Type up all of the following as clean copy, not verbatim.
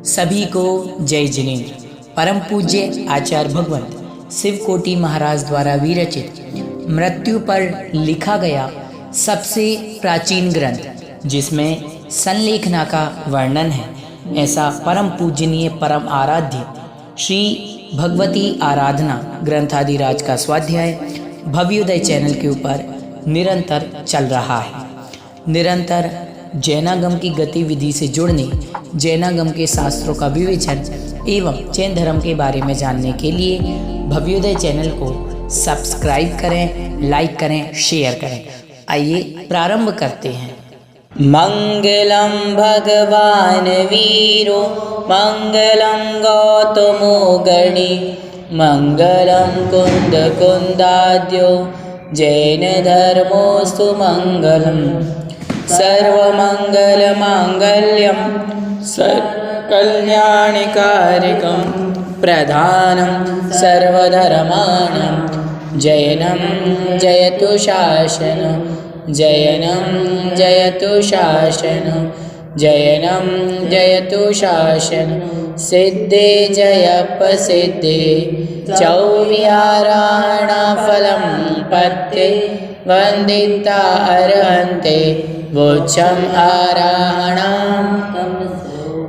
सभी को जय जिनेन्द्र। परम पूज्य आचार्य भगवंत शिवकोटि महाराज द्वारा विरचित मृत्यु पर लिखा गया सबसे प्राचीन ग्रंथ जिसमें संलेखना का वर्णन है, ऐसा परम पूजनीय परम आराध्य श्री भगवती आराधना ग्रंथादिराज का स्वाध्याय भव्योदय चैनल के ऊपर निरंतर चल रहा है। निरंतर जैनागम की गतिविधि से जुड़ने, जैनागम के शास्त्रों का विवेचन एवं जैन धर्म के बारे में जानने के लिए भव्योदय चैनल को सब्सक्राइब करें, लाइक करें, शेयर करें। आइए प्रारंभ करते हैं। मंगलम भगवान वीरो मंगलम गौतमो गणी मंगलम कुंद कुंदाद्यो जैन धर्मोस्तु मंगलम सर्वमंगलमांगल्यं सर्वकल्याणकारिकं प्रधानं सर्वधर्माणां जैनं जयतु शासनं जैनं जयतु शासनं जैनं जयतु शासनं सिद्धे जयपसिद्धे चौविहाराणाफलं पत्ते वंदिता अर्हन्ते वोचम आराहणाम।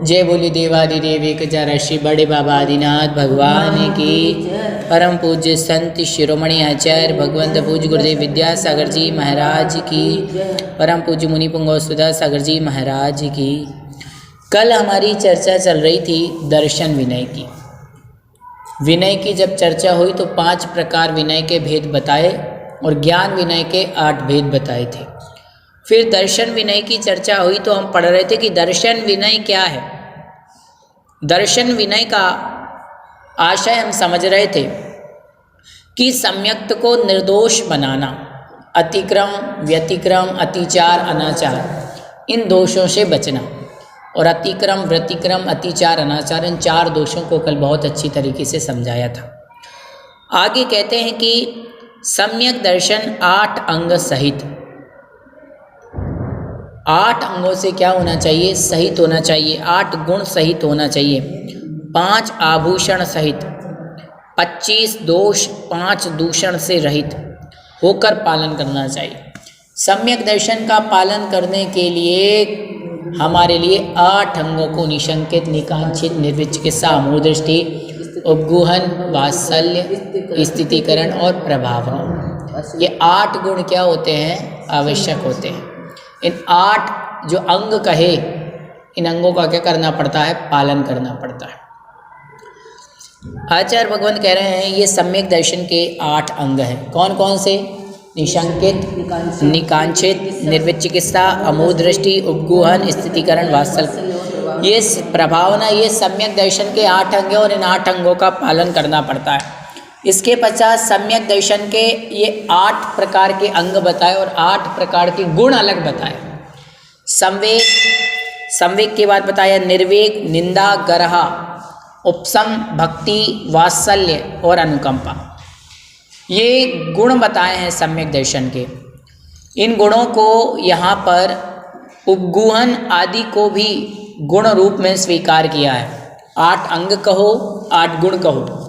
जय बोली देवादिदेव एक ऋषि बड़े बाबा आदिनाथ भगवान की। परम पूज्य संत शिरोमणि आचार्य भगवंत पूज्य गुरुदेव विद्यासागर जी महाराज की। परम पूज्य मुनि पुंगव सुधा सागर जी महाराज की। कल हमारी चर्चा चल रही थी दर्शन विनय की। विनय की जब चर्चा हुई तो 5 प्रकार विनय के भेद बताए और ज्ञान विनय के 8 भेद बताए थे। फिर दर्शन विनय की चर्चा हुई तो हम पढ़ रहे थे कि दर्शन विनय क्या है। दर्शन विनय का आशय हम समझ रहे थे कि सम्यक्त को निर्दोष बनाना, अतिक्रम, व्यतिक्रम, अतिचार, अनाचार, इन दोषों से बचना। और अतिक्रम, व्यतिक्रम, अतिचार, अनाचार, इन 4 दोषों को कल बहुत अच्छी तरीके से समझाया था। आगे कहते हैं कि सम्यक दर्शन 8 अंग सहित, 8 अंगों से क्या होना चाहिए? सहित होना चाहिए। 8 गुण सहित होना चाहिए। 5 आभूषण सहित, 25 दोष, 5 दूषण से रहित होकर पालन करना चाहिए। सम्यक दर्शन का पालन करने के लिए हमारे लिए 8 अंगों को निशंकित, निकांक्षित, निर्विचिकित्सा, अमूढ़दृष्टि, उपगूहन, वात्सल्य, स्थितिकरण और प्रभावना, ये 8 गुण क्या होते हैं? आवश्यक होते हैं। इन 8 जो अंग कहे, इन अंगों का क्या करना पड़ता है? पालन करना पड़ता है। आचार्य भगवंत कह रहे हैं ये सम्यक दर्शन के 8 अंग हैं। कौन कौन से? निशंकित, निकांक्षित, निर्विचिकित्सा, अमूढ़दृष्टि, उपगूहन, स्थितिकरण, वात्सल्य, ये प्रभावना, ये सम्यक दर्शन के 8 अंग हैं और इन 8 अंगों का पालन करना पड़ता है। इसके पश्चात सम्यक दर्शन के ये 8 प्रकार के अंग बताए और 8 प्रकार के गुण अलग बताए। संवेग, संवेग के बाद बताया निर्वेग, निंदा, गरहा, उपशम, भक्ति, वात्सल्य और अनुकंपा। ये गुण बताए हैं सम्यक दर्शन के। इन गुणों को यहाँ पर उपगूहन आदि को भी गुण रूप में स्वीकार किया है। 8 अंग कहो, 8 गुण कहो,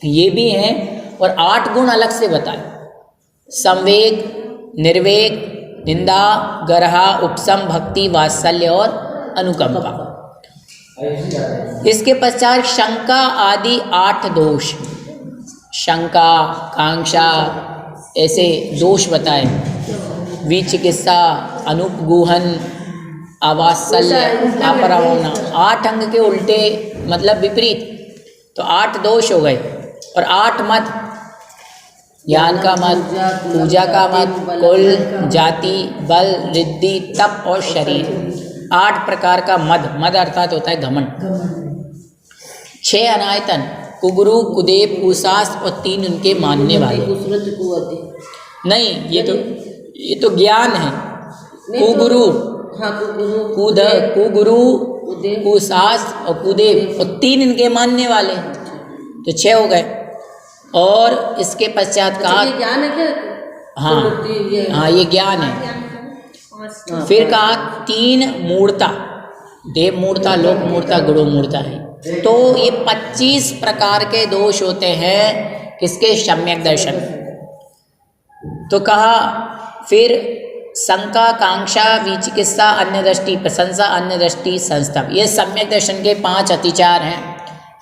ये भी हैं और 8 गुण अलग से बताए। संवेग, निर्वेग, निंदा, गरहा, उपशम, भक्ति, वात्सल्य और अनुकंपा। इसके पश्चात शंका आदि 8 दोष, शंका, कांक्षा, ऐसे दोष बताए। विचिकित्सा, अनुपगूहन, अवात्सल्य, अपरावना, 8 अंग के उल्टे मतलब विपरीत, तो 8 दोष हो गए। और 8 मत, ज्ञान का मत, पूजा का मत, कुल, जाति, बल, रिद्धि, तप और शरीर, 8 प्रकार का मद, मद अर्थात होता है घमंड। 6 अनायतन, कुगुरु, कुदेव, कुशास और 3 उनके मानने वाले। नहीं, ये तो ज्ञान है। कुगुरु, कुगुरु, कुशास और कुदेव और 3 इनके मानने वाले, तो 6 हो गए। और इसके पश्चात कहा ज्ञान है क्या? हाँ, ये ज्ञान है। फिर कहा 3 मूढ़ता, देव मूर्ता, लोक मूर्ता, गुरु मूर्ता है। तो ये 25 प्रकार के दोष होते हैं किसके? सम्यक दर्शन। तो कहा फिर शंका, कांक्षा, विचिकित्सा, अन्य दृष्टि, प्रशंसा, अन्य दृष्टि, संस्तव, ये सम्यक दर्शन के 5 अतिचार हैं।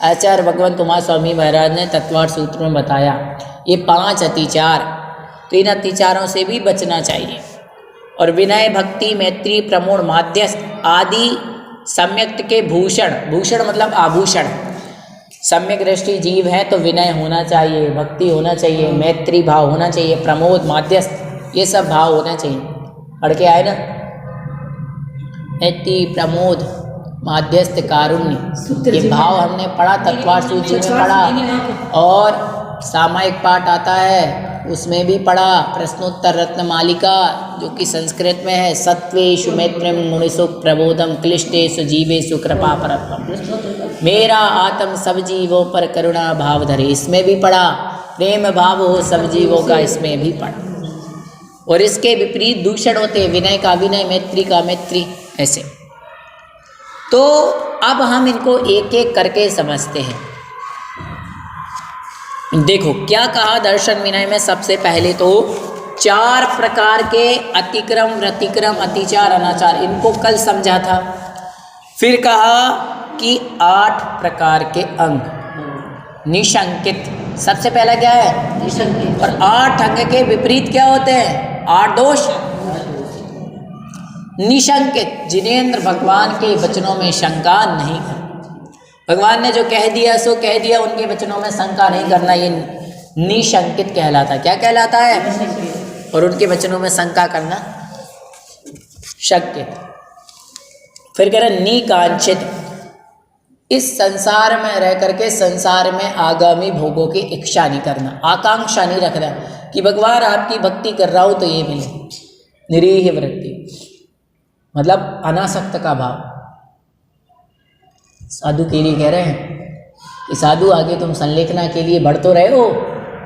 आचार्य भगवंत कुमार स्वामी महाराज ने तत्वार्थ सूत्र में बताया ये 5 अतिचार। तो इन अतिचारों से भी बचना चाहिए। और विनय, भक्ति, मैत्री, प्रमोद, माध्यस्थ आदि सम्यक के भूषण, भूषण मतलब आभूषण। सम्यक दृष्टि जीव है तो विनय होना चाहिए, भक्ति होना चाहिए, मैत्री भाव होना चाहिए, प्रमोद, माध्यस्थ, ये सब भाव होना चाहिए। पढ़ के आए ना, मैत्री, प्रमोद, माध्यस्थ, कारुण्य, ये भाव हमने पढ़ा, तत्वार्थ सूची में पढ़ा। और सामायिक पाठ आता है उसमें भी पढ़ा, प्रश्नोत्तर रत्न मालिका जो कि संस्कृत में है। सत्वेषु मैत्रीम मुनिषु प्रबोधम, क्लिष्टेषु जीवेषु कृपा परत्वम, मेरा आत्म सब जीवों पर करुणा भाव धरे, इसमें भी पढ़ा। प्रेम भाव हो सब जीवों का, इसमें भी पढ़ा। और इसके विपरीत दूषण होते, विनय का विनय, मैत्री का मैत्री, ऐसे। तो अब हम इनको एक एक करके समझते हैं। देखो क्या कहा दर्शन विनय में। सबसे पहले तो 4 प्रकार के अतिक्रम, व्यतिक्रम, अतिचार, अनाचार, इनको कल समझा था। फिर कहा कि 8 प्रकार के अंग, निशंकित, सबसे पहला क्या है? निशंकित। और 8 अंग के विपरीत क्या होते हैं? 8 दोष। निशंकित, जिनेंद्र भगवान के वचनों में शंका नहीं करना। भगवान ने जो कह दिया सो कह दिया, उनके वचनों में शंका नहीं करना, ये निशंकित कहलाता। क्या कहलाता है? और उनके वचनों में शंका करना शक्य। फिर कह रहे निकांक्षित, इस संसार में रह करके संसार में आगामी भोगों की इच्छा नहीं करना, आकांक्षा नहीं रखना कि भगवान आपकी भक्ति कर रहा हूँ तो ये मिले। निरीह वृत्ति मतलब अनासक्त का भाव। साधु के लिए कह रहे हैं कि साधु आगे तुम संलेखना के लिए बढ़ तो रहे हो,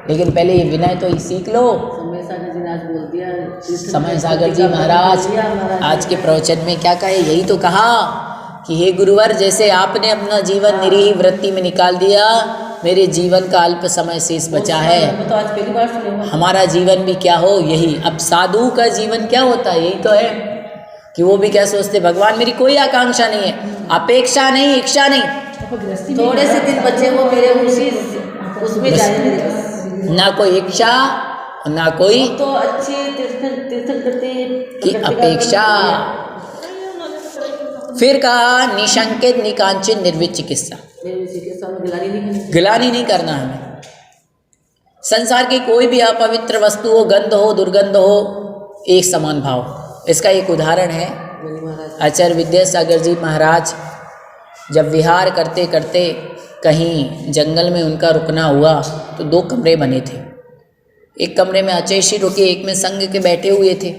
लेकिन पहले ये विनय तो ही सीख लो। समय सागर जी ने आज बोल दिया, समय सागर जी महाराज आज के प्रवचन में क्या कहे? यही तो कहा कि हे गुरुवर, जैसे आपने अपना जीवन निरीह वृत्ति में निकाल दिया, मेरे जीवन का अल्प समय शेष बचा है, तो आज पहली बार सुने हमारा जीवन भी क्या हो यही। अब साधु का जीवन क्या होता है? यही तो है कि वो भी क्या सोचते, भगवान मेरी कोई आकांक्षा नहीं है, अपेक्षा नहीं, इच्छा नहीं, थोड़े से दिन बचे वो मेरे उसमें जाए, ना कोई इच्छा ना कोई तो अच्छे तीर्थन करते की अपेक्षा। फिर कहा निशंकित, निकांचित, निर्वित चिकित्सा, गिलानी नहीं करना हमें। संसार की कोई भी अपवित्र वस्तु हो, गंध हो, दुर्गंध हो, एक समान भाव। इसका एक उदाहरण है, आचार्य विद्यासागर जी महाराज जब विहार करते करते कहीं जंगल में उनका रुकना हुआ तो 2 कमरे बने थे। एक कमरे में आचार्य रुके, एक में संघ के बैठे हुए थे।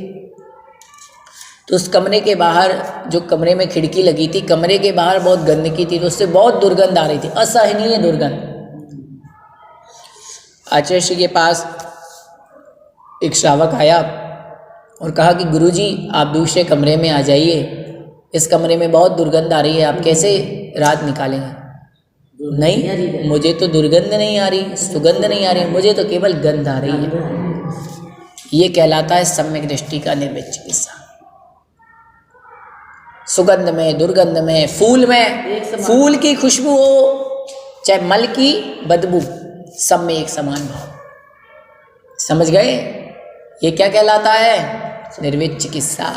तो उस कमरे के बाहर, जो कमरे में खिड़की लगी थी, कमरे के बाहर बहुत गंदगी थी, तो उससे बहुत दुर्गंध आ रही थी, असहनीय दुर्गंध। आचार्य के पास एक श्रावक आया और कहा कि गुरुजी आप दूसरे कमरे में आ जाइए, इस कमरे में बहुत दुर्गंध आ रही है, आप कैसे रात निकालेंगे? नहीं, मुझे तो दुर्गंध नहीं आ रही, सुगंध नहीं आ रही, मुझे तो केवल गंध आ रही है। ये कहलाता है सम्यक दृष्टि का निर्वित चिकित्सा। सुगंध में, दुर्गंध में, फूल में, फूल की खुशबू हो चाहे मल की बदबू, सब में एक समान भाव। समझ गए? ये क्या कहलाता है? निर्वित चिकित्सा।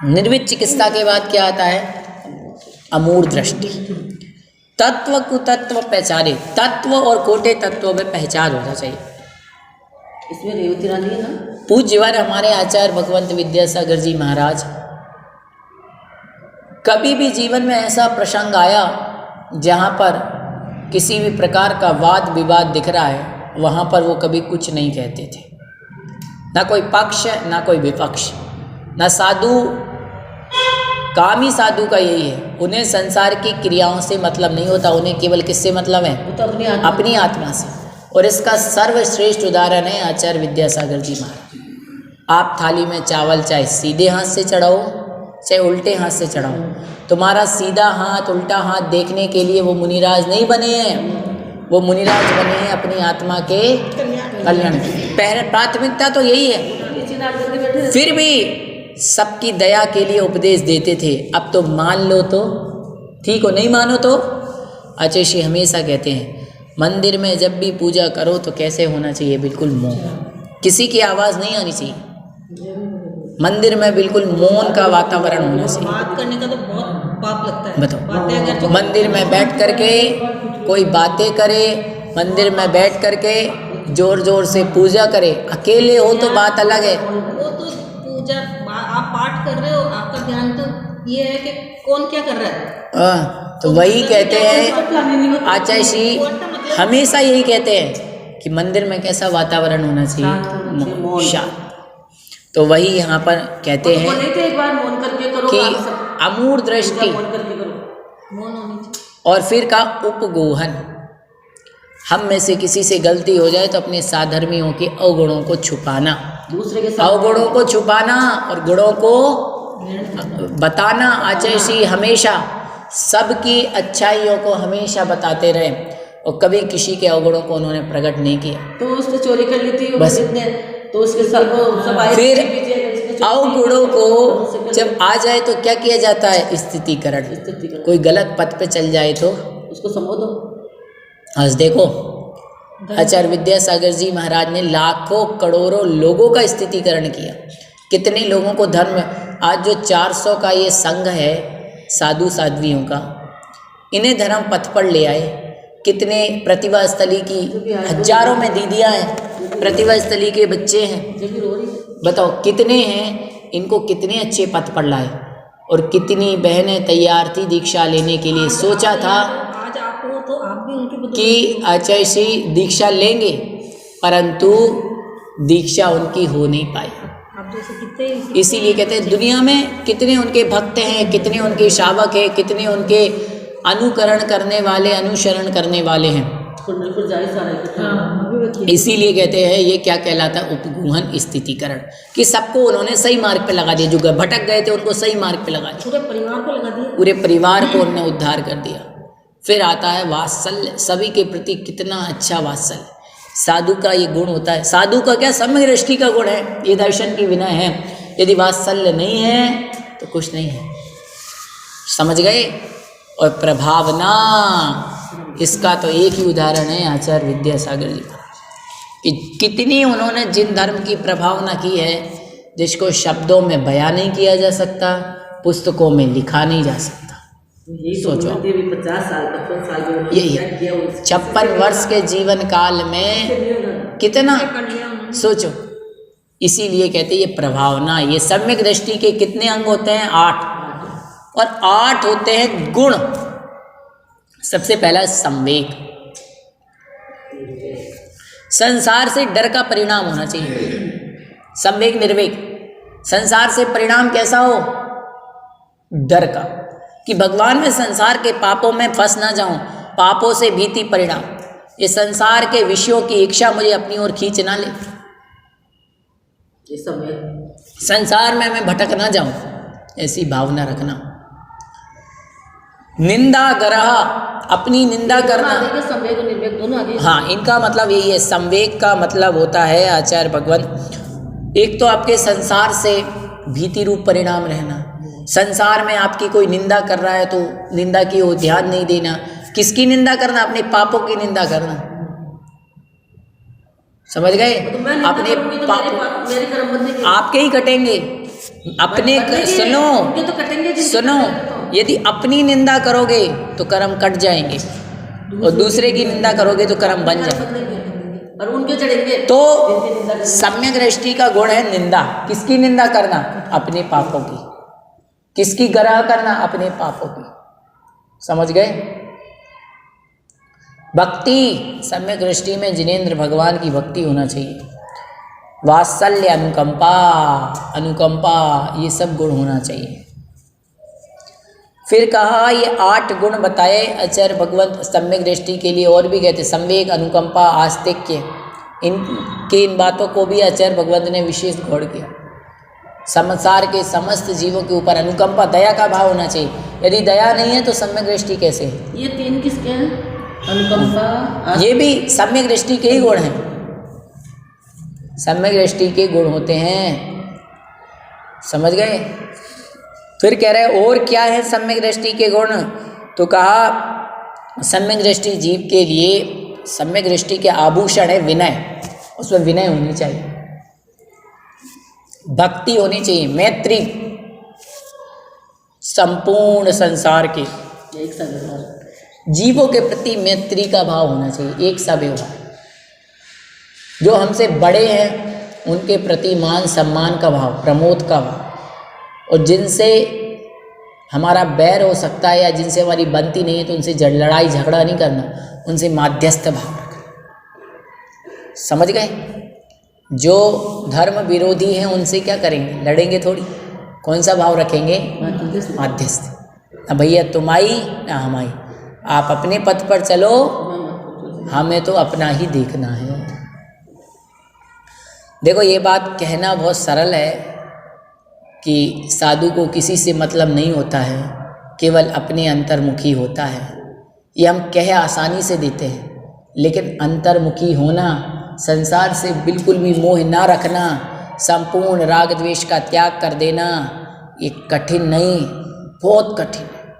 निर्वित चिकित्सा के बाद क्या आता है? अमूढ़ दृष्टि। तत्व कुतत्व पहचाने, तत्व और खोटे तत्वों में पहचान होना चाहिए। इसमें रेवती रानी है ना, पूज्यवर हमारे आचार्य भगवंत विद्यासागर जी महाराज, कभी भी जीवन में ऐसा प्रसंग आया जहाँ पर किसी भी प्रकार का वाद विवाद दिख रहा है, वहाँ पर वो कभी कुछ नहीं कहते थे। ना कोई पक्ष, ना कोई विपक्ष, ना साधु। कामी साधु का यही है, उन्हें संसार की क्रियाओं से मतलब नहीं होता, उन्हें केवल किससे मतलब है? तो अपनी आत्मा से। और इसका सर्वश्रेष्ठ उदाहरण है आचार्य विद्यासागर जी महाराज। आप थाली में चावल चाहे सीधे हाथ से चढ़ाओ, चाहे उल्टे हाथ से चढ़ाओ। तुम्हारा सीधा हाथ उल्टा हाथ देखने के लिए वो मुनिराज नहीं बने हैं, वो मुनिराज बने हैं अपनी आत्मा के कल्याण। पहले प्राथमिकता तो यही है। फिर भी सबकी दया के लिए उपदेश देते थे। अब तो मान लो तो ठीक हो, नहीं मानो तो। आचार्य श्री हमेशा कहते हैं मंदिर में जब भी पूजा करो तो कैसे होना चाहिए, बिल्कुल मौन, किसी की आवाज़ नहीं आनी चाहिए। मंदिर में बिल्कुल मौन का वातावरण होना चाहिए। बात करने का तो बहुत पाप लगता है। बताओ, मंदिर में बैठ करके कोई बातें करे, मंदिर में बैठ करके जोर जोर से पूजा करे, अकेले हो तो बात अलग है। वो तो पूजा आप पाठ कर रहे हो, आपका ध्यान तो ये है कि कौन क्या कर रहा है। तो वही कहते हैं आचार्य श्री हमेशा यही कहते हैं कि मंदिर में कैसा वातावरण होना चाहिए, शांत। तो वही यहाँ पर कहते हैं कि अमूढ़ दृष्टि और फिर का उपगोहन। हम में से किसी से गलती हो जाए तो अपने साधर्मियों के अवगुणों को छुपाना, दूसरे के अवगुणों को छुपाना और गुणों को बताना। आचार्य श्री हमेशा सबकी अच्छाइयों को हमेशा बताते रहे और कभी किसी के अवगुणों को उन्होंने प्रकट नहीं किया। तो उसने चोरी कर ली थी बस इतने, तो उसके सब आए। फिर अवगुणों को जब आ जाए तो क्या किया जाता है, स्थितिकरण। कोई गलत पथ पे चल जाए तो उसको संबोधो। आज देखो आचार्य विद्यासागर जी महाराज ने लाखों करोड़ों लोगों का स्थितिकरण किया। कितने लोगों को धर्म, आज जो 400 का ये संघ है साधु साध्वियों का, इन्हें धर्म पथ पर ले आए। कितने प्रतिभा स्थली की हजारों में दीदियाँ हैं, प्रतिभा स्थली के बच्चे हैं, बताओ कितने हैं, इनको कितने अच्छे पथ पर लाए। और कितनी बहनें तैयार थी दीक्षा लेने के लिए। सोचा था आज आप हो तो आप भी उनके कि आचार्य श्री दीक्षा लेंगे, परंतु दीक्षा उनकी हो नहीं पाई। इसीलिए कहते हैं दुनिया में कितने उनके भक्त हैं, कितने उनके शावक हैं, कितने उनके अनुकरण करने वाले, अनुसरण करने वाले हैं। इसीलिए कहते हैं ये क्या कहलाता है, उपगूहन स्थितिकरण, कि सबको उन्होंने सही मार्ग पे लगा दिया। जो भटक गए थे उनको सही मार्ग पे लगा दिया, पूरे परिवार को लगा दिया, पूरे परिवार को उन्होंने उद्धार कर दिया। फिर आता है वात्सल्य, सभी के प्रति कितना अच्छा वात्सल्य। साधु का ये गुण होता है। साधु का क्या, सम्यक दृष्टि का गुण है, ये दर्शन की विनय है। यदि वात्सल्य नहीं है तो कुछ नहीं है, समझ गए। और प्रभावना, इसका तो एक ही उदाहरण है आचार्य विद्यासागर जी का, कि कितनी उन्होंने जिन धर्म की प्रभावना की है जिसको शब्दों में बयान नहीं किया जा सकता, पुस्तकों में लिखा नहीं जा सकता। सोचो 50 साल 55 साल यही है 56 वर्ष के जीवन काल में कितना, सोचो। इसीलिए कहते हैं ये प्रभावना, ये सम्यक दृष्टि के कितने अंग होते हैं, 8, और 8 होते हैं गुण। सबसे पहला संवेग, संसार से डर का परिणाम होना चाहिए। संवेग निर्वेग, संसार से परिणाम कैसा हो, डर का, कि भगवान में संसार के पापों में फंस ना जाऊं, पापों से भीति परिणाम, ये संसार के विषयों की इच्छा मुझे अपनी ओर खींच ना ले, संसार में मैं भटक ना जाऊं, ऐसी भावना रखना। निंदा ग्रह, अपनी निंदा करना, संवेग और निर्वेग दोनों आगे। हाँ, इनका मतलब यही है। संवेग का मतलब होता है आचार्य भगवान, एक तो आपके संसार से भीति रूप परिणाम रहना। संसार में आपकी कोई निंदा कर रहा है तो निंदा की ओर ध्यान नहीं देना। किसकी निंदा करना, अपने पापों की निंदा करना, समझ गए। अपने पाप आपके ही कटेंगे, अपने सुनो, यदि अपनी निंदा करोगे तो कर्म कट जाएंगे और दूसरे की निंदा करोगे तो कर्म बन जाएंगे और उनके चढ़ेंगे। तो सम्यक दृष्टि का गुण है निंदा। किसकी निंदा करना, अपने पापों की। किसकी ग्रह करना, अपने पापों की, समझ गए। भक्ति, सम्यक दृष्टि में जिनेंद्र भगवान की भक्ति होना चाहिए। वात्सल्य, अनुकंपा, ये सब गुण होना चाहिए। फिर कहा ये 8 गुण बताए आचार्य भगवंत सम्यक दृष्टि के लिए, और भी कहते संवेग, अनुकंपा, आस्तिक्य, इन बातों को भी आचार्य भगवंत ने विशेष गौर किया। संसार के समस्त जीवों के ऊपर अनुकंपा, दया का भाव होना चाहिए। यदि दया नहीं है तो सम्यक दृष्टि कैसे है? ये 3 किसके हैं? अनुकंपा, ये भी सम्यक दृष्टि के ही गुण हैं। सम्यक दृष्टि के गुण होते हैं, समझ गए? फिर कह रहे और क्या है सम्यक दृष्टि के गुण? तो कहा सम्यक दृष्टि जीव के लिए, सम्यक दृष्टि के आभूषण है विनय। उसमें विनय होनी चाहिए, भक्ति होनी चाहिए, मैत्री संपूर्ण संसार के एक साथ जीवों के प्रति मैत्री का भाव होना चाहिए, एक सा व्यवहार। जो हमसे बड़े हैं उनके प्रति मान सम्मान का भाव, प्रमोद का भाव। और जिनसे हमारा बैर हो सकता है या जिनसे हमारी बनती नहीं है तो उनसे लड़ाई झगड़ा नहीं करना, उनसे माध्यस्थ भाव रखना। समझ गए? जो धर्म विरोधी हैं उनसे क्या करेंगे? लड़ेंगे थोड़ी। कौन सा भाव रखेंगे? माध्यस्थ। ना भैया तुम आई ना हम आई, आप अपने पथ पर चलो, हमें तो अपना ही देखना है। देखो ये बात कहना बहुत सरल है कि साधु को किसी से मतलब नहीं होता है, केवल अपने अंतर्मुखी होता है। ये हम कह आसानी से देते हैं, लेकिन अंतर्मुखी होना, संसार से बिल्कुल भी मोह ना रखना, संपूर्ण राग द्वेष का त्याग कर देना, ये कठिन नहीं, बहुत कठिन है,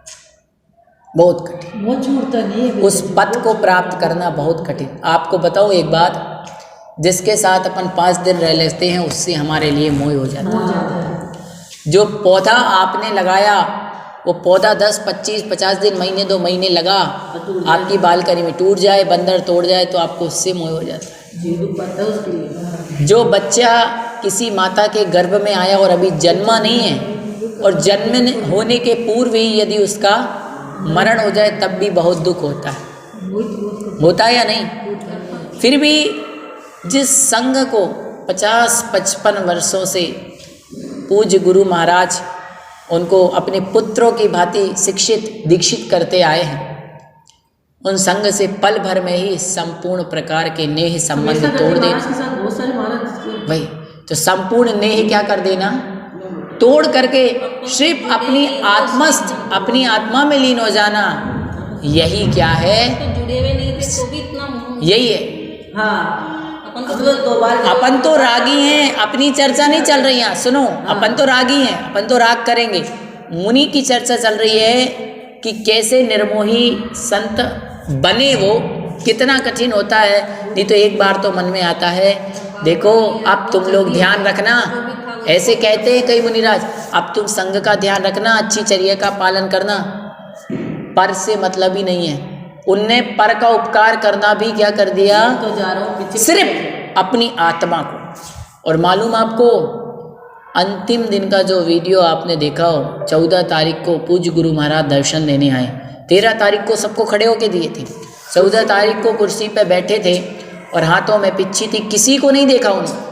बहुत कठिन। वो छोड़ता नहीं है, उस पद को प्राप्त करना बहुत कठिन। आपको बताओ एक बात, जिसके साथ अपन 5 दिन रह लेते हैं उससे हमारे लिए मोह हो जाता है। जो पौधा आपने लगाया वो पौधा 10, 25, 50 दिन, महीने, 2 महीने लगा, आपकी बालकनी में टूट जाए, बंदर तोड़ जाए तो आपको उससे मोह हो जाता है। जो बच्चा किसी माता के गर्भ में आया और अभी जन्मा नहीं है और जन्म होने के पूर्व ही यदि उसका मरण हो जाए तब भी बहुत दुख होता है, होता है या नहीं? फिर भी जिस संघ को 50-55 वर्षों से पूज्य गुरु महाराज उनको अपने पुत्रों की भांति शिक्षित दीक्षित करते आए हैं, उन संघ से पल भर में ही संपूर्ण प्रकार के नेह संबंध तोड़ देना। भाई तो संपूर्ण नेह क्या कर देना? तोड़ करके सिर्फ अपनी आत्मस्थ, अपनी आत्मा में लीन हो जाना। यही क्या है? जुड़े हुए नहीं थे तो भी इतना मोह। यही है। हाँ, अपन तो रागी हैं, अपनी चर्चा नहीं चल रही है। सुनो, अपन तो रागी हैं, अपन तो राग करेंगे। मुनि की चर्चा चल रही है कि कैसे निर्मोही संत बने, वो कितना कठिन होता है। नहीं तो एक बार तो मन में आता है, देखो अब तुम लोग ध्यान रखना, ऐसे कहते हैं कई मुनिराज, अब तुम संघ का ध्यान रखना, अच्छी चर्या का पालन करना। पर से मतलब ही नहीं है। उनने पर का उपकार करना भी क्या कर दिया? तो जा रहा हूँ सिर्फ अपनी आत्मा को। और मालूम आपको, अंतिम दिन का जो वीडियो आपने देखा हो, 14 तारीख को पूज्य गुरु महाराज दर्शन देने आए, 13 तारीख को सबको खड़े होके दिए थे, 14 तारीख को कुर्सी पे बैठे थे और हाथों में पिच्छी थी, किसी को नहीं देखा उन्होंने।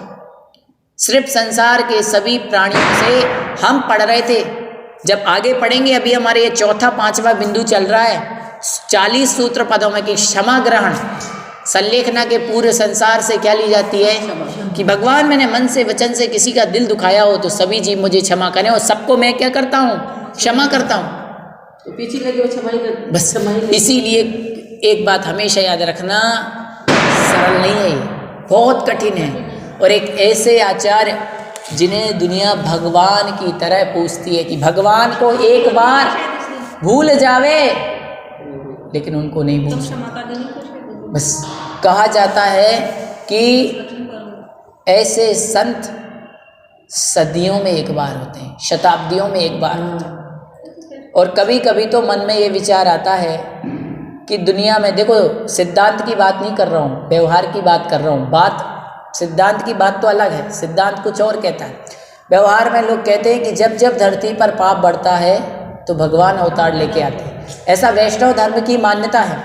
सिर्फ संसार के सभी प्राणियों से हम पढ़ रहे थे। जब आगे पढ़ेंगे, अभी हमारे ये 4था 5वां बिंदु चल रहा है, 40 सूत्र पदों में कि क्षमा ग्रहण संलेखना के पूरे संसार से क्या ली जाती है कि भगवान मैंने मन से वचन से किसी का दिल दुखाया हो तो सभी जीव मुझे क्षमा करें, और सबको मैं क्या करता हूँ? क्षमा करता हूँ। तो पीछे लगे वो क्षमा ही कर, बस इसीलिए एक बात हमेशा याद रखना, सरल नहीं है, बहुत कठिन है। और एक ऐसे आचार्य जिन्हें दुनिया भगवान की तरह पूछती है कि भगवान को एक बार भूल जावे, लेकिन उनको नहीं भूल। बस कहा जाता है कि ऐसे संत सदियों में एक बार होते हैं, शताब्दियों में एक बार होते हैं। और कभी कभी तो मन में ये विचार आता है कि दुनिया में, देखो सिद्धांत की बात नहीं कर रहा हूँ, व्यवहार की बात कर रहा हूँ। बात सिद्धांत की बात तो अलग है, सिद्धांत कुछ और कहता है। व्यवहार में लोग कहते हैं कि जब जब धरती पर पाप बढ़ता है तो भगवान अवतार लेके आते हैं। ऐसा वैष्णव धर्म की मान्यता है।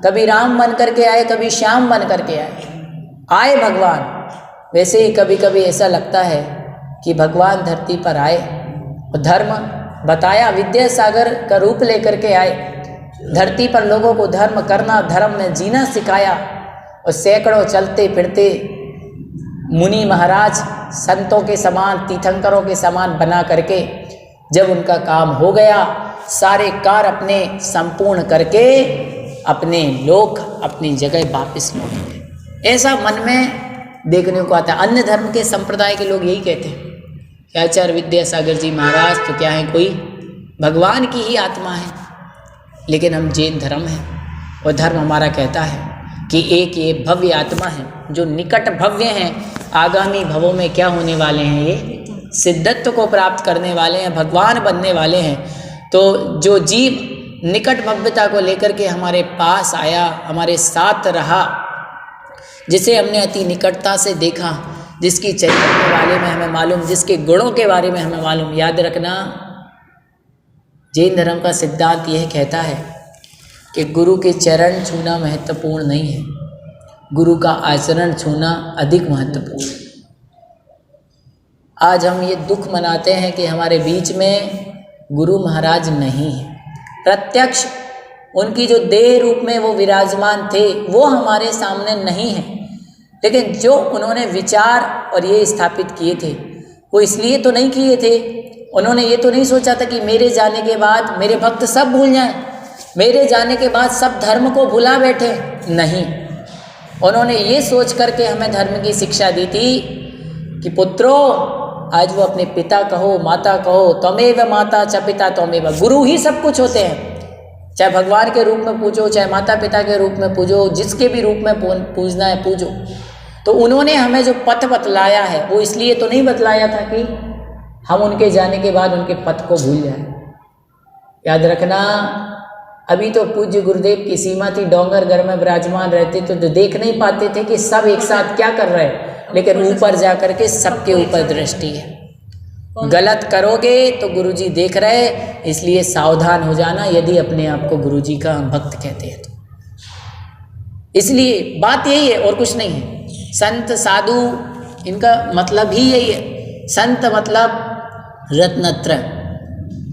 कभी राम बन करके आए, कभी श्याम बन करके आए भगवान। वैसे ही कभी कभी ऐसा लगता है कि भगवान धरती पर आए और धर्म बताया, विद्यासागर का रूप लेकर के आए, धरती पर लोगों को धर्म करना, धर्म में जीना सिखाया, और सैकड़ों चलते फिरते मुनि महाराज संतों के समान, तीर्थंकरों के समान बना करके जब उनका काम हो गया, सारे कार्य अपने संपूर्ण करके अपने लोक, अपनी जगह वापस लौट गए। ऐसा मन में देखने को आता है। अन्य धर्म के संप्रदाय के लोग यही कहते हैं कि आचार्य विद्यासागर जी महाराज तो क्या है, कोई भगवान की ही आत्मा है। लेकिन हम जैन धर्म है और धर्म हमारा कहता है कि एक ये भव्य आत्मा है जो निकट भव्य हैं, आगामी भवों में क्या होने वाले हैं, ये सिद्धत्व को प्राप्त करने वाले हैं, भगवान बनने वाले हैं। तो जो जीव निकट भव्यता को लेकर के हमारे पास आया, हमारे साथ रहा, जिसे हमने अति निकटता से देखा, जिसकी चरित्र के बारे में हमें मालूम, जिसके गुणों के बारे में हमें मालूम। याद रखना, जैन धर्म का सिद्धांत यह कहता है कि गुरु के चरण छूना महत्वपूर्ण नहीं है, गुरु का आचरण छूना अधिक महत्वपूर्ण है। आज हम ये दुख मनाते हैं कि हमारे बीच में गुरु महाराज नहीं है। प्रत्यक्ष उनकी जो देह रूप में वो विराजमान थे वो हमारे सामने नहीं है, लेकिन जो उन्होंने विचार और ये स्थापित किए थे वो इसलिए तो नहीं किए थे, उन्होंने ये तो नहीं सोचा था कि मेरे जाने के बाद मेरे भक्त सब भूल जाएं, मेरे जाने के बाद सब धर्म को भुला बैठे। नहीं, उन्होंने ये सोच करके हमें धर्म की शिक्षा दी थी कि पुत्रों, आज वो अपने पिता कहो, माता कहो, त्वमेव माता च पिता त्वमेव, गुरु ही सब कुछ होते हैं। चाहे भगवान के रूप में पूजो, चाहे माता पिता के रूप में पूजो, जिसके भी रूप में पूजना है पूजो। तो उन्होंने हमें जो पथ बतलाया है वो इसलिए तो नहीं बतलाया था कि हम उनके जाने के बाद उनके पथ को भूल जाएं। याद रखना, अभी तो पूज्य गुरुदेव की सीमा थी, डोंगर घर में विराजमान रहते तो देख नहीं पाते थे कि सब एक साथ क्या कर रहे हैं, लेकिन ऊपर जा करके सबके ऊपर दृष्टि है। गलत करोगे तो गुरुजी देख रहे, इसलिए सावधान हो जाना यदि अपने आप को गुरुजी का भक्त कहते हैं तो। इसलिए बात यही है और कुछ नहीं है। संत साधु इनका मतलब ही यही है। संत मतलब रत्नत्रय,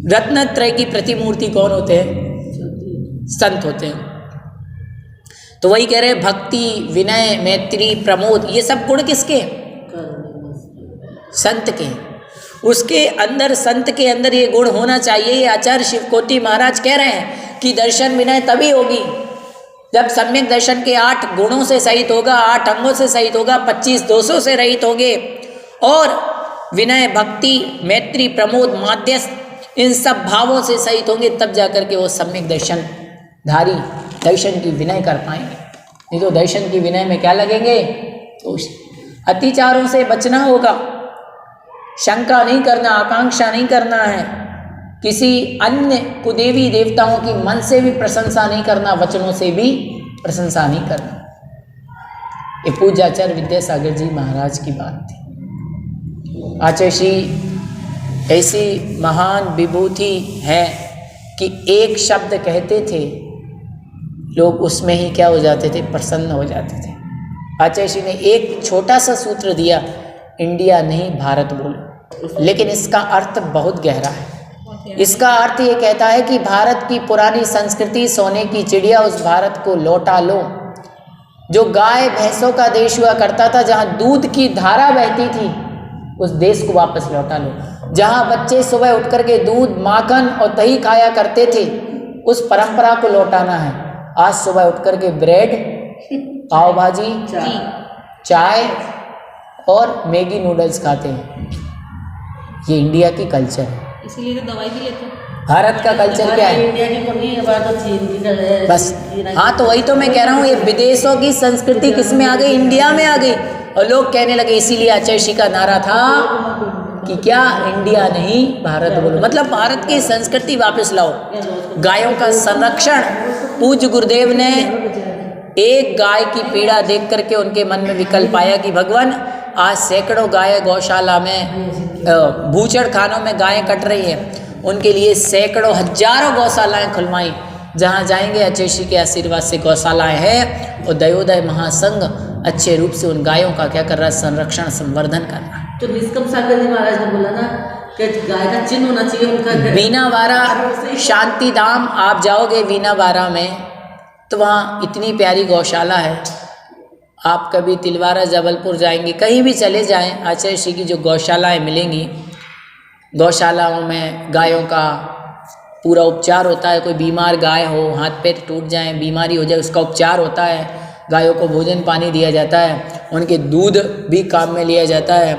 रत्नत्रय की प्रतिमूर्ति कौन होते हैं? संत होते हैं। तो वही कह रहे हैं, भक्ति, विनय, मैत्री, प्रमोद, ये सब गुण किसके हैं? संत के। उसके अंदर, संत के अंदर ये गुण होना चाहिए। ये आचार्य शिवकोटि महाराज कह रहे हैं कि दर्शन विनय तभी होगी जब सम्यक दर्शन के 8 गुणों से सहित होगा, 8 अंगों से सहित होगा, 25 दोषों से रहित होगे, और विनय, भक्ति, मैत्री, प्रमोद, माध्यस्थ, इन सब भावों से सहित होंगे, तब जाकर के वो सम्यक दर्शन धारी दर्शन की विनय कर पाएंगे। नहीं तो दर्शन की विनय में क्या लगेंगे? तो अतिचारों से बचना होगा, शंका नहीं करना, आकांक्षा नहीं करना है, किसी अन्य कुदेवी देवताओं की मन से भी प्रशंसा नहीं करना, वचनों से भी प्रशंसा नहीं करना। ये पूज्य आचार्य विद्यासागर जी महाराज की बात थी। आचार्य श्री ऐसी महान विभूति है कि एक शब्द कहते थे, लोग उसमें ही क्या हो जाते थे? प्रसन्न हो जाते थे। आचार्य श्री ने एक छोटा सा सूत्र दिया, इंडिया नहीं भारत बोलो, लेकिन इसका अर्थ बहुत गहरा है। इसका अर्थ ये कहता है कि भारत की पुरानी संस्कृति, सोने की चिड़िया, उस भारत को लौटा लो जो गाय भैंसों का देश हुआ करता था, जहाँ दूध की धारा बहती थी, उस देश को वापस लौटा लो। जहाँ बच्चे सुबह उठ करके दूध, माखन और दही खाया करते थे, उस परंपरा को लौटाना है। आज सुबह उठ करके ब्रेड, पाव भाजी, चाय और मैगी नूडल्स खाते हैं। ये इंडिया की कल्चर है, इसीलिए तो दवाई भी लेते हैं। भारत का कल्चर क्या है? इंडिया की कमी है, बात तो चीन की है बस। हाँ, तो वही तो मैं कह रहा हूँ, ये विदेशों की संस्कृति किस में आ गई? इंडिया में आ गई। और लोग कहने लगे, इसीलिए आचार्य श्री का नारा था कि क्या इंडिया नहीं भारत बोलो, मतलब भारत की संस्कृति वापस लाओ। गायों का संरक्षण, पूज्य गुरुदेव ने एक गाय की पीड़ा देख करके उनके मन में विकल्प आया कि भगवान, आज सैकड़ों गाय गौशाला में, बूचड़ खानों में गायें कट रही हैं, उनके लिए सैकड़ों हजारों गौशालाएं खुलवाई। जहाँ जाएंगे आचार्य श्री के आशीर्वाद से गौशालाएं हैं, और दयोदय महासंघ अच्छे रूप से उन गायों का क्या कर रहा है? संरक्षण, संवर्धन कर रहा है। तो निष्कम सागर जी महाराज ने बोला ना कि गाय का चिन्ह होना चाहिए उनका। वीणावारा शांति धाम आप जाओगे वीणावारा में, तो वहाँ इतनी प्यारी गौशाला है, आप कभी तिलवारा जबलपुर जाएंगे, कहीं भी चले जाएं, आचार्य श्री की जो गौशालाएं मिलेंगी, गौशालाओं में गायों का पूरा उपचार होता है। कोई बीमार गाय हो, हाथ पैर टूट जाए, बीमारी हो जाए, उसका उपचार होता है। गायों को भोजन पानी दिया जाता है, उनके दूध भी काम में लिया जाता है,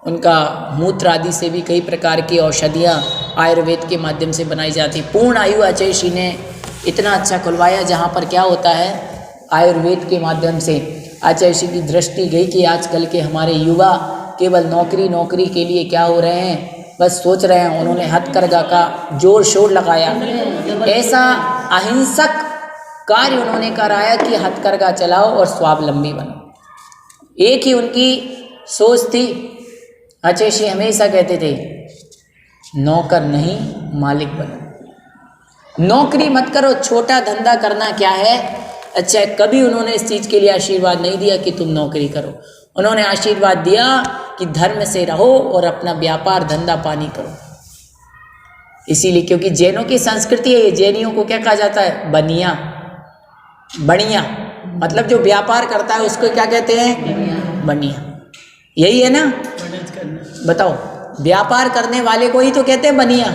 उनका मूत्र आदि से भी कई प्रकार की औषधियाँ आयुर्वेद के माध्यम से बनाई जाती। पूर्ण आयु आचार्य श्री ने इतना अच्छा खुलवाया, जहाँ पर क्या होता है, आयुर्वेद के माध्यम से आचार्य श्री की दृष्टि गई कि आजकल के हमारे युवा केवल नौकरी के लिए क्या हो रहे हैं, बस सोच रहे हैं। उन्होंने हथकरघा का जोर शोर लगाया, ऐसा अहिंसक कार्य उन्होंने कराया कि हथकरघा चलाओ और स्वावलंबी बनो। एक ही उनकी सोच थी। आचार्य श्री हमेशा कहते थे, नौकर नहीं मालिक बनो, नौकरी मत करो, छोटा धंधा करना क्या है। अच्छा, कभी उन्होंने इस चीज़ के लिए आशीर्वाद नहीं दिया कि तुम नौकरी करो। उन्होंने आशीर्वाद दिया कि धर्म से रहो और अपना व्यापार धंधा पानी करो। इसीलिए, क्योंकि जैनों की संस्कृति है, जैनियों को क्या कहा जाता है, बनिया, बनिया, मतलब जो व्यापार करता है उसको क्या कहते हैं, बनिया। यही है ना, बताओ, व्यापार करने वाले को ही तो कहते हैं बनिया।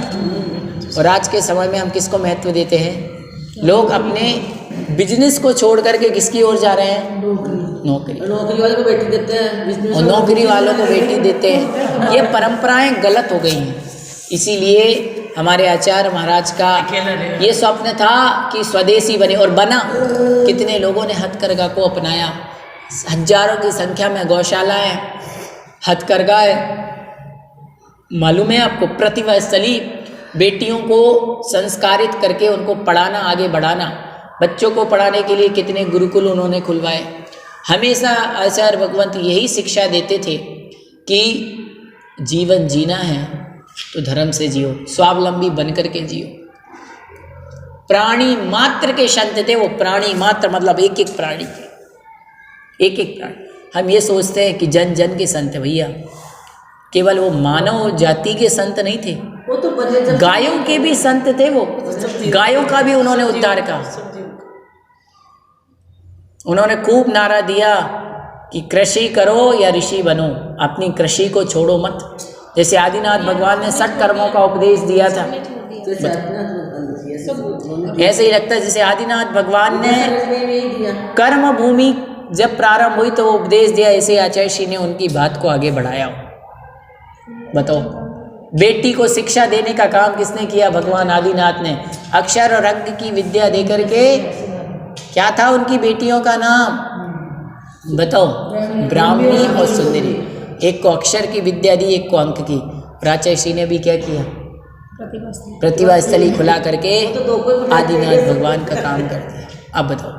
और आज के समय में हम किसको महत्व देते हैं, लोग अपने बिजनेस को छोड़ करके किसकी ओर जा रहे हैं, नौकरी वालों को बेटी देते हैं, और नौकरी वालों को बेटी देते हैं। ये परंपराएं गलत हो गई हैं। इसीलिए हमारे आचार्य महाराज का ये स्वप्न था कि स्वदेशी बने, और बना। कितने लोगों ने हथकरघा को अपनाया, हजारों की संख्या में गौशालाएं, हथकरघा है। मालूम है आपको, प्रतिभा स्थली, बेटियों को संस्कारित करके उनको पढ़ाना, आगे बढ़ाना, बच्चों को पढ़ाने के लिए कितने गुरुकुल उन्होंने खुलवाए। हमेशा आचार्य भगवंत यही शिक्षा देते थे कि जीवन जीना है तो धर्म से जियो, स्वावलंबी बनकर के जियो। प्राणी मात्र के संत थे वो, प्राणी मात्र मतलब एक एक प्राणी के, एक एक प्राणी। हम ये सोचते हैं कि जन जन के संत है, भैया केवल वो मानव जाति के संत नहीं थे, वो तो गायों के भी संत थे। वो गायों का भी उन्होंने उद्धार कहा। उन्होंने खूब नारा दिया कि कृषि करो या ऋषि बनो, अपनी कृषि को छोड़ो मत। जैसे आदिनाथ भगवान ने 60 कर्मों का उपदेश दिया था, ऐसे ही लगता है जैसे आदिनाथ भगवान ने कर्म भूमि जब प्रारंभ हुई तो वो उपदेश दिया, ऐसे आचार्य श्री ने उनकी बात को आगे बढ़ाया। बताओ, बेटी को शिक्षा देने का काम किसने किया, भगवान आदिनाथ ने। अक्षर और अंक की विद्या देकर के, क्या था उनकी बेटियों का नाम, बताओ, ब्राह्मणी और सुंदरी। एक को अक्षर की विद्या दी, एक को अंक की। आचार्य श्री ने भी क्या किया, प्रतिभा स्थली खुला करके आदिनाथ भगवान का काम कर दिया। अब बताओ,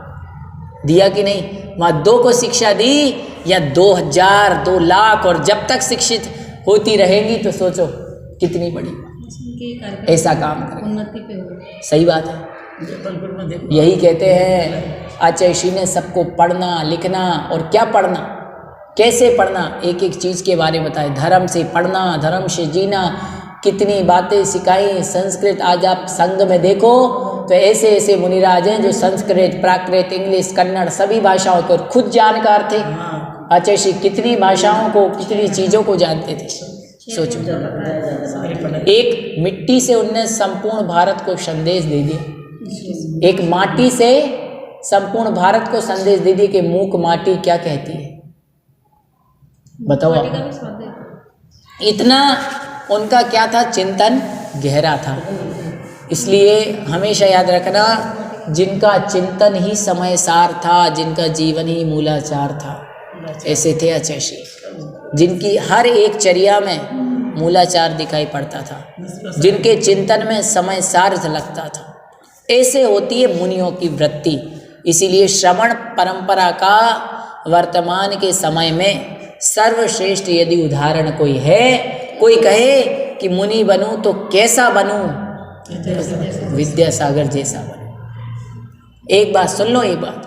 दिया कि नहीं? वहाँ 2 को शिक्षा दी या 2000, 2 लाख, और जब तक शिक्षित होती रहेंगी तो सोचो कितनी बड़ी ऐसा काम करें। सही बात है। यही कहते हैं आचार्य श्री ने सबको पढ़ना लिखना, और क्या पढ़ना, कैसे पढ़ना, एक एक चीज़ के बारे में बताए। धर्म से पढ़ना, धर्म से जीना, कितनी बातें सिखाई। संस्कृत आज आप संघ में देखो तो ऐसे ऐसे मुनिराज हैं जो संस्कृत, प्राकृत, इंग्लिश, कन्नड़ सभी भाषाओं को खुद जानकार थे। आचार्य श्री कितनी भाषाओं को, कितनी चीज़ों को जानते थे, सोचो। एक मिट्टी से उनने संपूर्ण भारत को संदेश दे दिया। एक माटी से संपूर्ण भारत को संदेश दे दिया कि मूक माटी क्या कहती है, बताओ आप। इतना उनका क्या था, चिंतन गहरा था। इसलिए हमेशा याद रखना, जिनका चिंतन ही समय सार था, जिनका जीवन ही मूलाचार था, ऐसे थे आचार्य श्री, जिनकी हर एक चर्या में मूलाचार दिखाई पड़ता था, जिनके चिंतन में समय सार झलकता था। ऐसे होती है मुनियों की वृत्ति। इसीलिए श्रवण परंपरा का वर्तमान के समय में सर्वश्रेष्ठ यदि उदाहरण कोई है, कोई कहे कि मुनि बनूं तो कैसा बनूं, विद्यासागर जैसा बनूं। एक बात सुन लो, एक बात,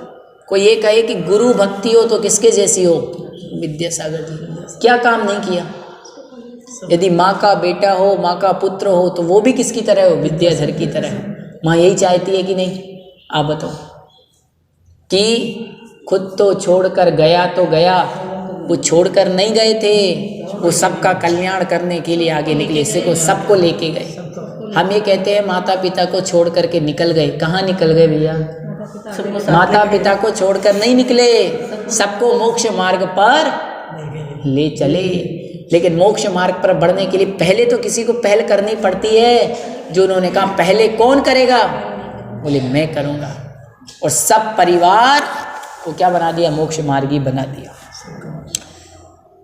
कोई ये कहे कि गुरु भक्ति हो तो किसके जैसी हो, विद्यासागर जी। क्या काम नहीं किया? यदि माँ का बेटा हो, माँ का पुत्र हो, तो वो भी किसकी तरह हो, विद्याधर की तरह। माँ यही चाहती है कि नहीं? आप बताओ कि खुद तो छोड़कर गया तो गया, वो छोड़कर नहीं गए थे, वो सबका कल्याण करने के लिए आगे निकले, इसी को सबको लेके गए। हम ये कहते हैं माता पिता को छोड़ करके निकल गए, कहाँ निकल गए भैया? माता पिता को छोड़कर नहीं निकले, सबको मोक्ष मार्ग पर ले चले। लेकिन मोक्ष मार्ग पर बढ़ने के लिए पहले तो किसी को पहल करनी पड़ती है। जो उन्होंने कहा पहले कौन करेगा? बोले मैं करूँगा, और सब परिवार को क्या बना दिया? मोक्ष मार्गी बना दिया।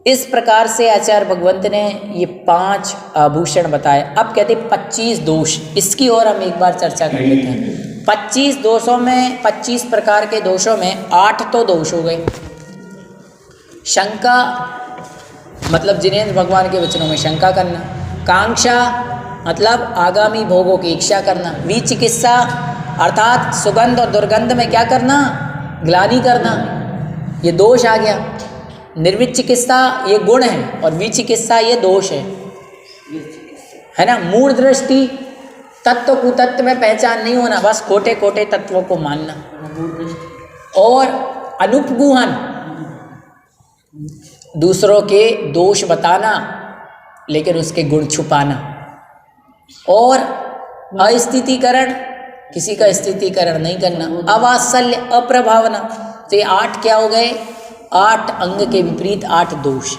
इस प्रकार से आचार्य भगवंत ने ये 5 आभूषण बताए। अब कहते 25 दोष, इसकी ओर हम एक बार चर्चा कर लेते हैं। 25 दोषों में, 25 प्रकार के दोषों में 8 तो दोष हो गए। शंका मतलब जिनेंद्र भगवान के वचनों में शंका करना, कांक्षा मतलब आगामी भोगों की इच्छा करना, विचिकित्सा अर्थात सुगंध और दुर्गंध में क्या करना? ग्लानि करना, ये दोष आ गया। निर्विचिकित्सा ये गुण है और विचिकित्सा ये दोष है ना। मूढ़ दृष्टि, तत्व कुतत्व में पहचान नहीं होना, बस खोटे खोटे तत्वों को मानना। और अनुपगुहन, दूसरों के दोष बताना लेकिन उसके गुण छुपाना। और अस्थितिकरण, किसी का स्थितिकरण नहीं करना। अवात्सल्य, अप्रभावना। तो ये 8 क्या हो गए? 8 अंग के विपरीत 8 दोष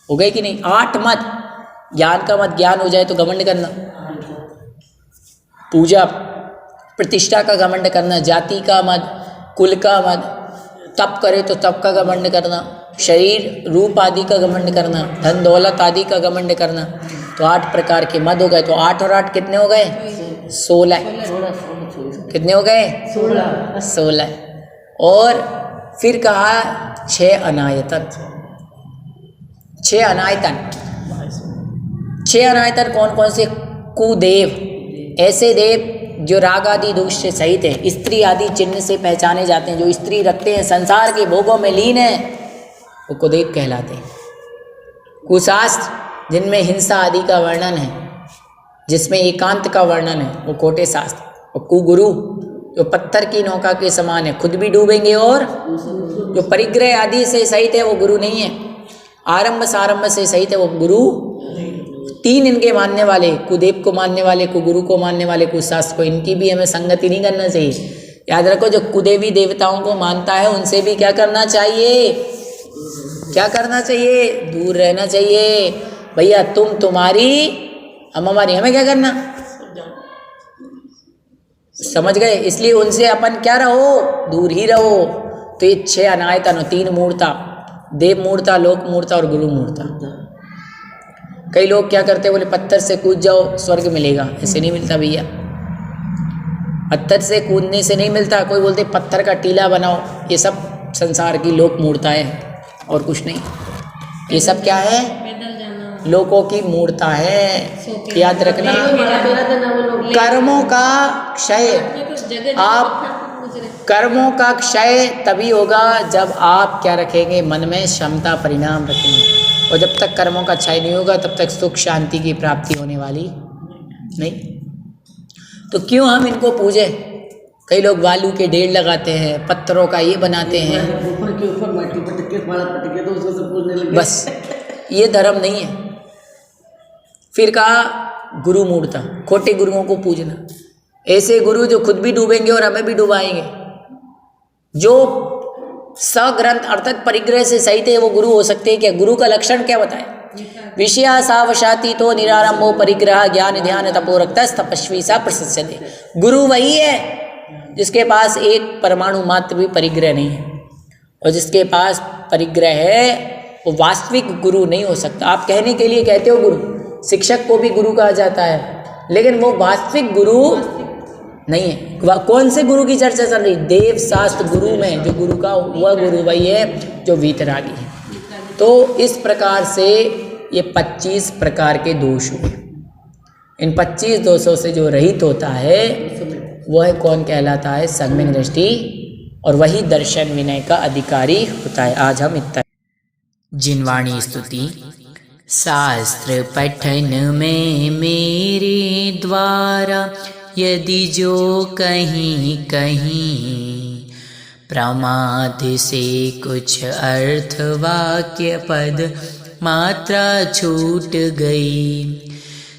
हो गए कि नहीं? 8 मत, ज्ञान का मत, ज्ञान हो जाए तो घमंड करना, पूजा प्रतिष्ठा का घमंड करना, जाति का मत, कुल का मत, तप करे तो तप का घमंड करना, शरीर रूप आदि का घमंड करना, धन दौलत आदि का घमंड करना। तो 8 प्रकार के मद हो गए। तो 8 और 8 कितने हो गए? 16। कितने हो गए? 16। और फिर कहा 6 अनायतन। 6 अनायतन, 6 अनायतन कौन कौन से? कुदेव, ऐसे देव जो राग आदि दोष से सहित है, स्त्री आदि चिन्ह से पहचाने जाते हैं, जो स्त्री रखते हैं, संसार के भोगों में लीन है, वो कुदेव कहलाते हैं। कुशास्त्र, जिनमें हिंसा आदि का वर्णन है, जिसमें एकांत का वर्णन है, वो कोटे शास्त्र। और कुगुरु, जो पत्थर की नौका के समान है, खुद भी डूबेंगे और जो परिग्रह आदि से सहित है वो गुरु नहीं है। आरंभ सारंभ से सहित है वो गुरु। 3 इनके मानने वाले, कुदेव को मानने वाले, कुगुरु को मानने वाले, कुशास्त्र को, इनकी भी हमें संगति नहीं करना चाहिए। याद रखो, जो कुदेवी देवताओं को मानता है उनसे भी क्या करना चाहिए? क्या करना चाहिए? दूर रहना चाहिए। भैया तुम तुम्हारी, हम हमारी, हमें क्या करना? समझ गए? इसलिए उनसे अपन क्या रहो? दूर ही रहो। तो ये 6 अनायतन, 3 मूर्ता, देव मूर्ता, लोक मूर्ता और गुरु मूर्ता। कई लोग क्या करते हैं? बोले पत्थर से कूद जाओ स्वर्ग मिलेगा। ऐसे नहीं मिलता भैया, पत्थर से कूदने से नहीं मिलता। कोई बोलते पत्थर का टीला बनाओ, ये सब संसार की लोक मूर्ताएं और कुछ नहीं। ये सब क्या है? लोकों की मूर्ता है। याद रखना, कर्मों का क्षय, आप कर्मों का क्षय तभी होगा जब आप क्या रखेंगे? मन में क्षमता परिणाम रखेंगे। और जब तक कर्मों का क्षय नहीं होगा तब तक सुख शांति की प्राप्ति होने वाली नहीं। तो क्यों हम इनको पूजे? कई लोग बालू के ढेर लगाते हैं, पत्थरों का ये बनाते हैं, बस ये धर्म नहीं है। फिर कहा गुरु मूर्ता, खोटे गुरुओं को पूजना। ऐसे गुरु जो खुद भी डूबेंगे और हमें भी डुबाएंगे। जो सग्रंथ अर्थात परिग्रह से सहित है वो गुरु हो सकते हैं क्या? गुरु का लक्षण क्या बताए? विषया सावशाती तो निरारंभो परिग्रह ज्ञान ध्यान तपोरक्तस् तपस्वी सा प्रशस्यते। गुरु वही है जिसके पास एक परमाणु मात्र भी परिग्रह नहीं है, और जिसके पास परिग्रह है वो वास्तविक गुरु नहीं हो सकता। आप कहने के लिए कहते हो गुरु, शिक्षक को भी गुरु कहा जाता है, लेकिन वो वास्तविक गुरु नहीं है। कौन से गुरु की चर्चा चल रही? देव शास्त्र गुरु में जो गुरु का वह गुरु वही है जो वीतरागी है। तो इस प्रकार से ये 25 प्रकार के दोष हुए। इन 25 दोषों से जो रहित होता है वह कौन कहलाता है? सम्यक दृष्टि, और वही दर्शन विनय का अधिकारी होता है। आज हम इतना। जिनवाणी स्तुति। शास्त्र पठन में मेरे द्वारा यदि जो कहीं कहीं प्रमाद से कुछ अर्थ वाक्य पद मात्रा छूट गई।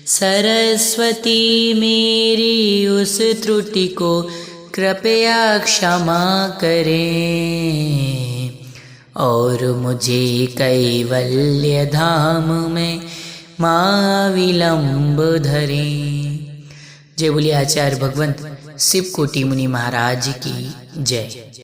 सरस्वती मेरी उस त्रुटि को कृपया क्षमा करें और मुझे कैवल्य धाम में महाविलंब धरें। जय बोलिए आचार्य भगवंत शिव कोटि मुनि महाराज की जय।